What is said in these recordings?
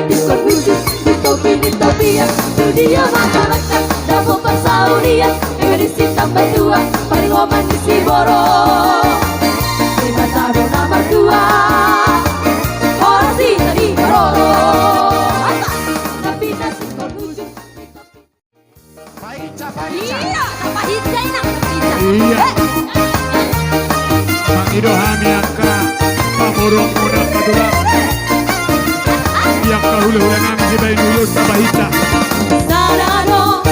diskon musik, ditopi ditopia, dunia macam-macam, dapur persaudian, edisi tambah dua, paling romantis di Boro. Lima tahun nomor dua, orasi tadi Roro. Tapi diskon musik, Pahitja. iya, apa hijau enak, Iya. Bang Ido Hamiaka, pamurung muda Madura. Yang kahula-hula nami si Bayi Dulur Sabahita. Sarano,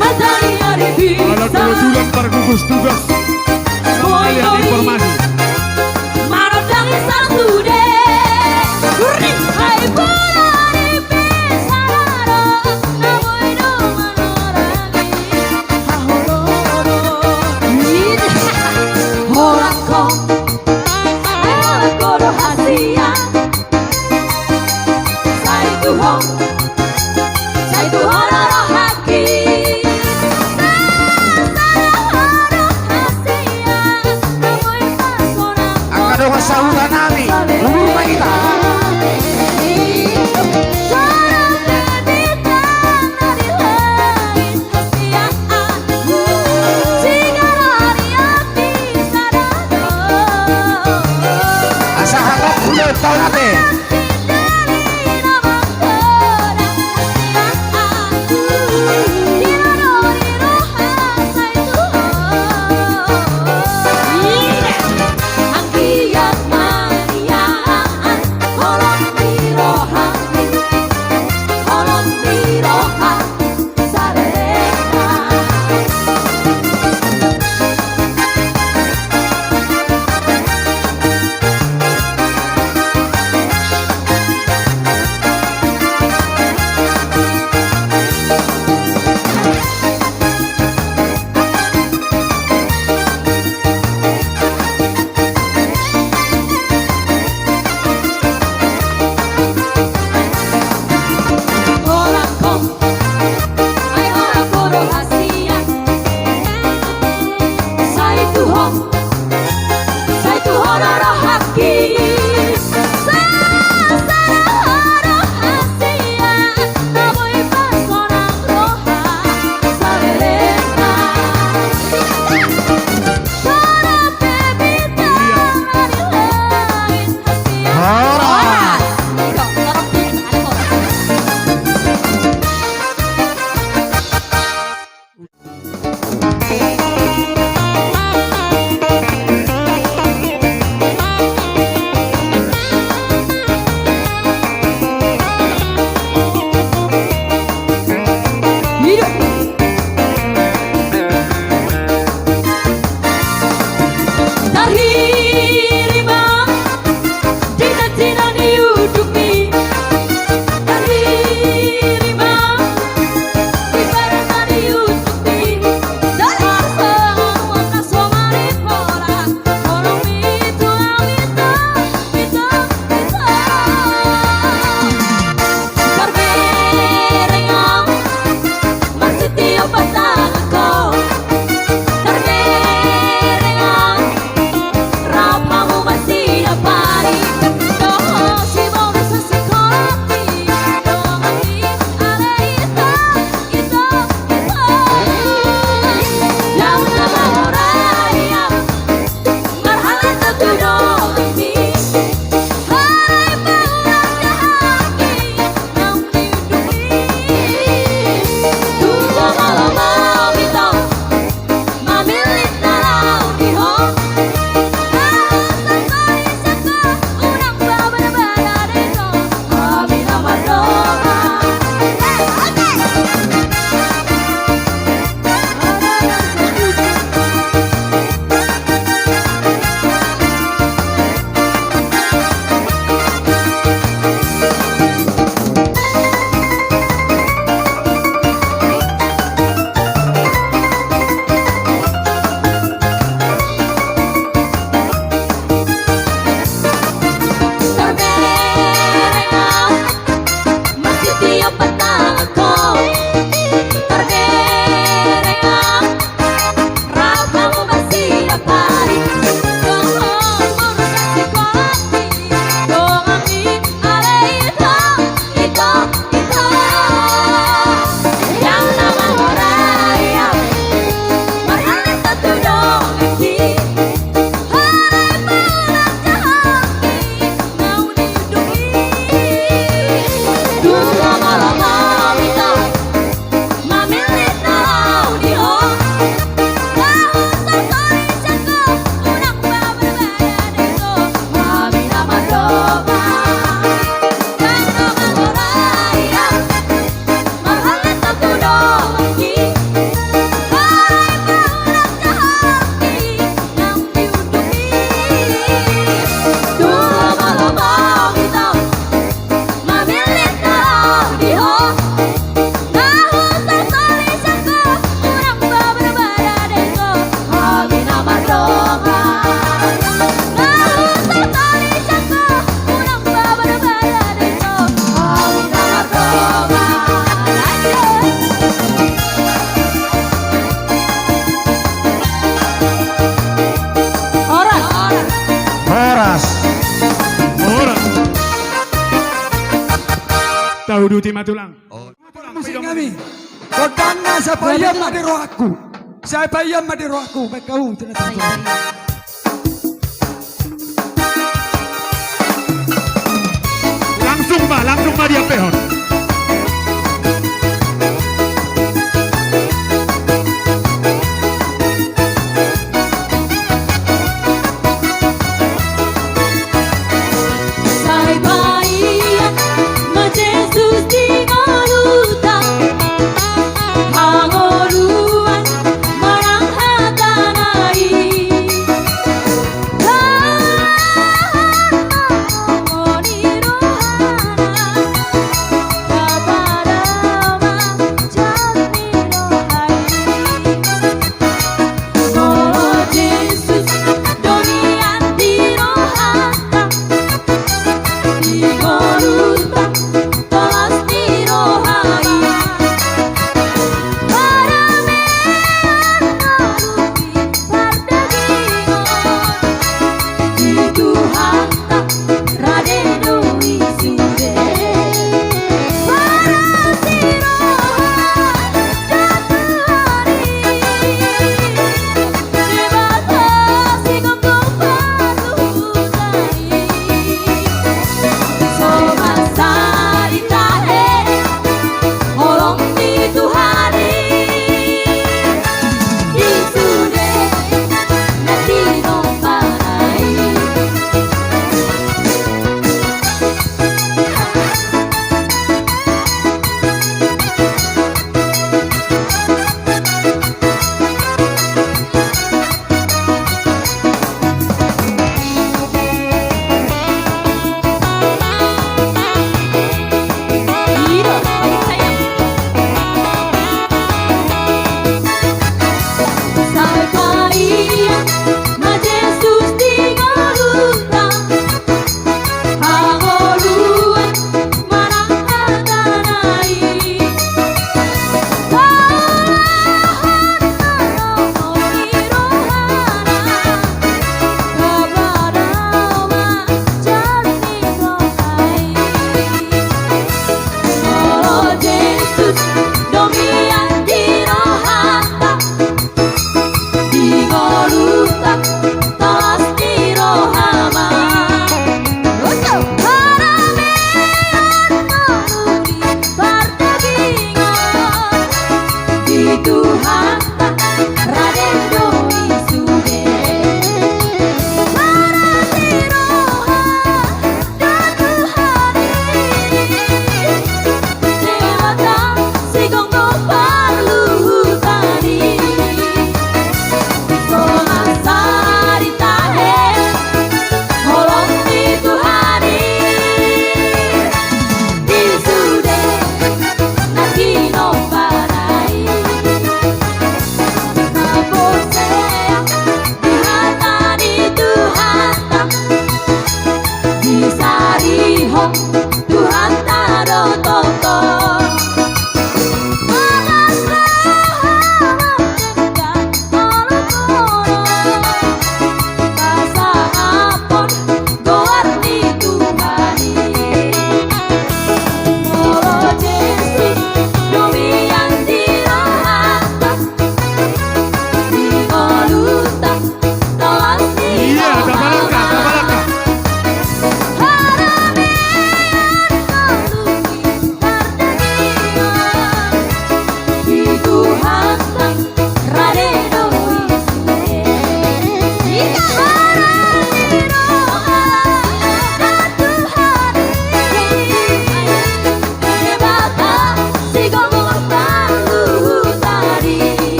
matani hari bisa. Alat kebetulan para gugus tugas. Pengalihan informasi. Marotang satu deh, kuring hai bulari pesarano, namoy do manorani, ahororo, horako, horako rahasia, saya tu hororo haki. Ang kasahulan namin, lumulupay kita. Asa hangat ulit tahun natin. Tahu duti matulang. Oh. Musik kami. Kodana sa bayam madiro aku. Sa bayam madiro aku. Baik kau tidak tahu. Langsung mah dia pehon. Sai Bahia, ma Jesus di maluta. Hangoruan, marang hatanai.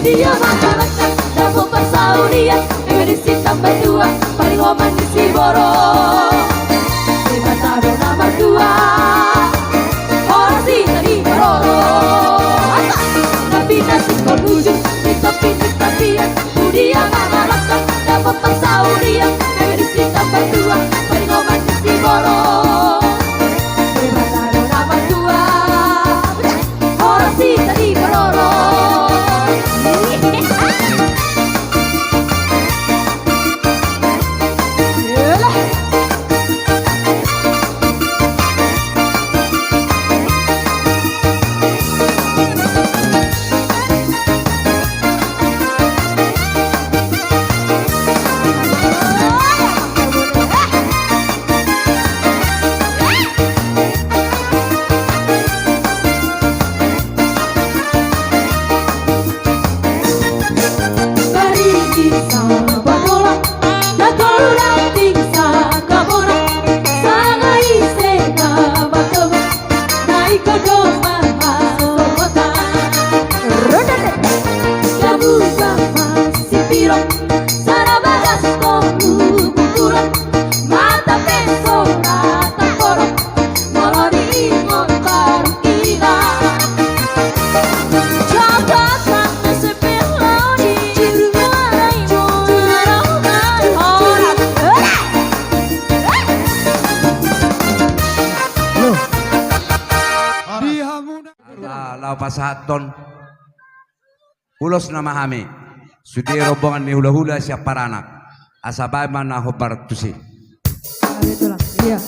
dia makan-makan Dapo persaudian Emerisi tambah dua Paling oman di Siboro Terima taruh nomor dua Orang si tadi Maroro Tapi nasi kau bujur Di topi-topian dia makan-makan Dapo persaudian Emerisi tambah dua Paling oman di Siboro Terima taruh nomor dua Orang si tadi Maroro Pasahaton ulos na mahami sudi rombongan ni hula-hula siap para anak asabay man na hobar tusi. Itu lah, iya.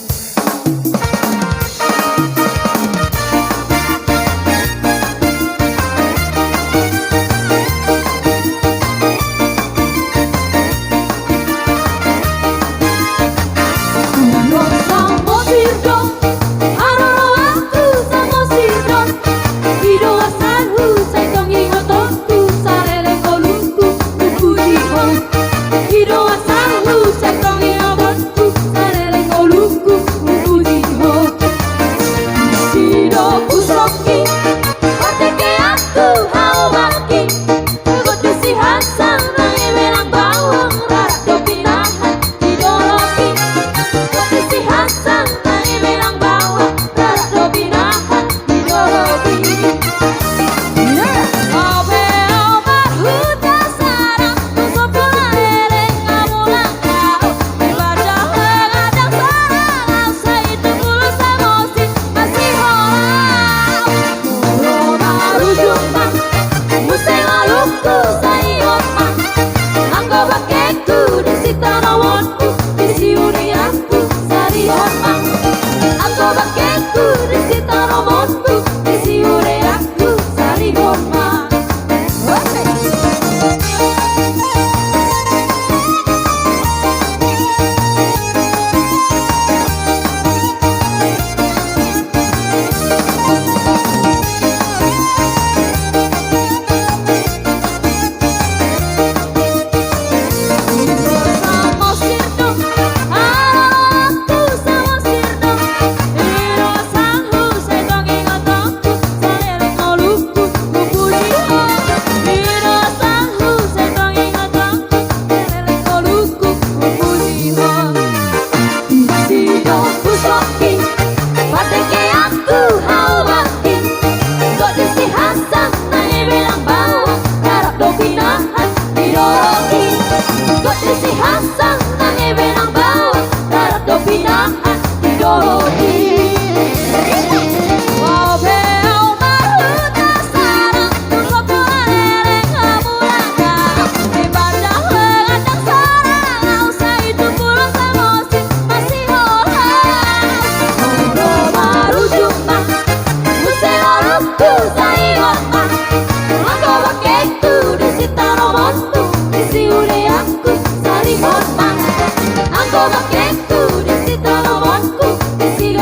Aku bakekku di situ nomorku di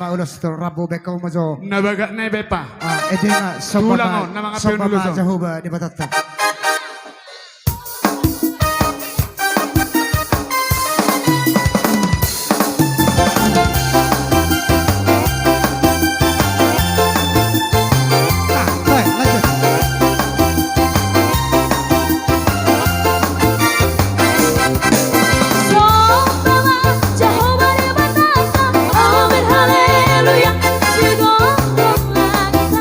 nama ulos to Rabu bekaw mazo. Nabaga na bepa. Edema Tulang, na mga pinulo, so. Jahuba di batata. Baik, lanjut. Amin haleluya, sigong langit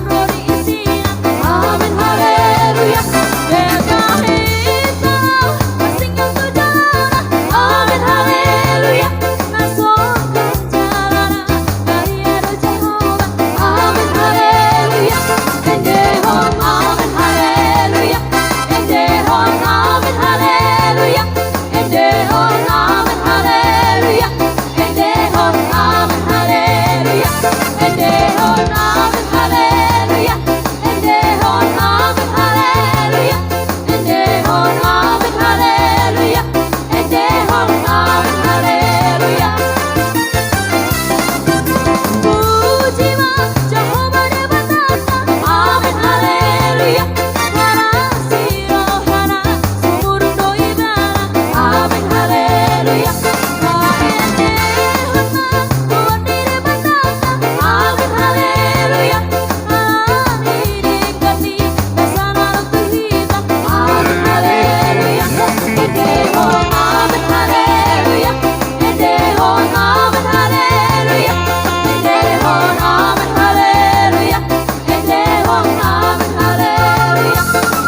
rodi isian. Amin haleluya, dekahita masinggang berjalan. Amin haleluya, masukkan jalan dari ada Jehovah. Amin haleluya, endehon. Amin haleluya, endehon. Amin haleluya, endehon. Amin haleluya. Endehon, amin haleluya. Endehon, amin haleluya. Endehon, amin haleluya. Endehon, amin haleluya. Endehon, amin haleluya. Pujilah Jehovah di batata. Amin haleluya. Warasi rohana sumurdo ibara. Amin haleluya. Amin haleluya, amin haleluya, endehon, amin haleluya, endehon, amin haleluya, endehon, amin haleluya, endehon, amin haleluya,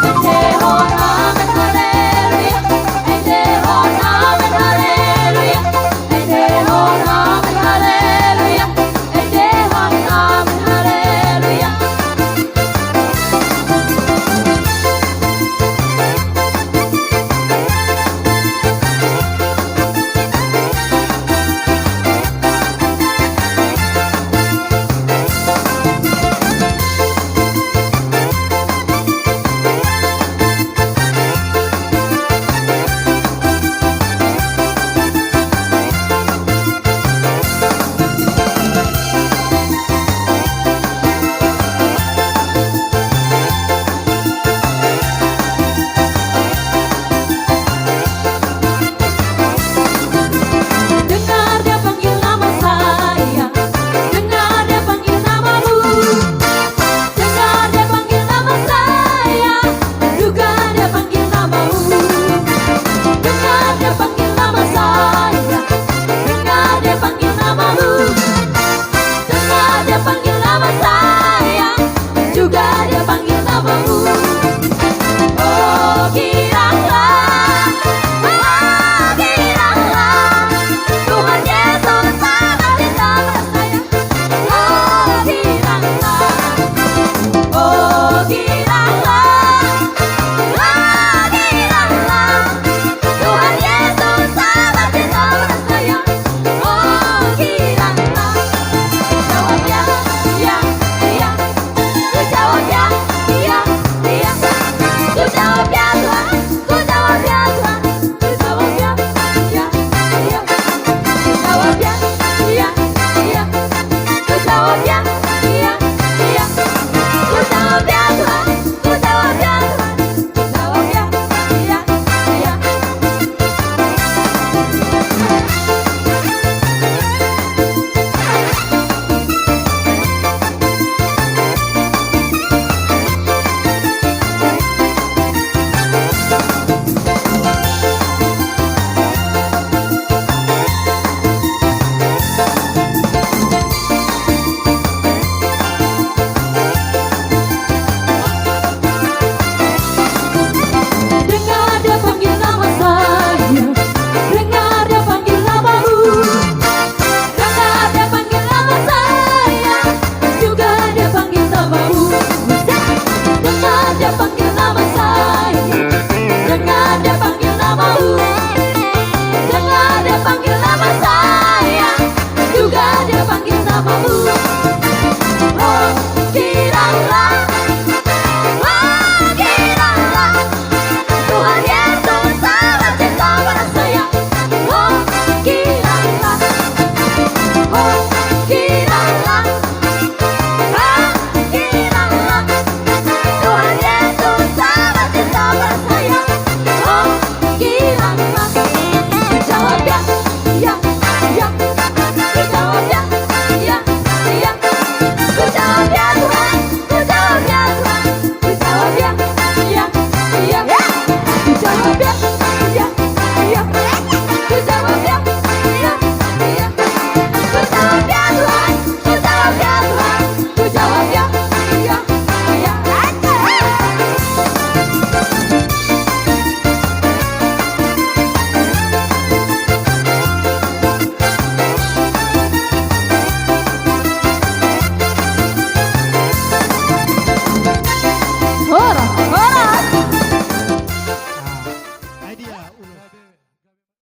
endehon, amin haleluya, endehon, amin haleluya, endehon, amin haleluya, endehon, amin haleluya. Dengar dia panggil nama saya, dengar dia panggil namamu, dengar dia panggil nama saya, juga dia panggil namamu, dengar dia panggil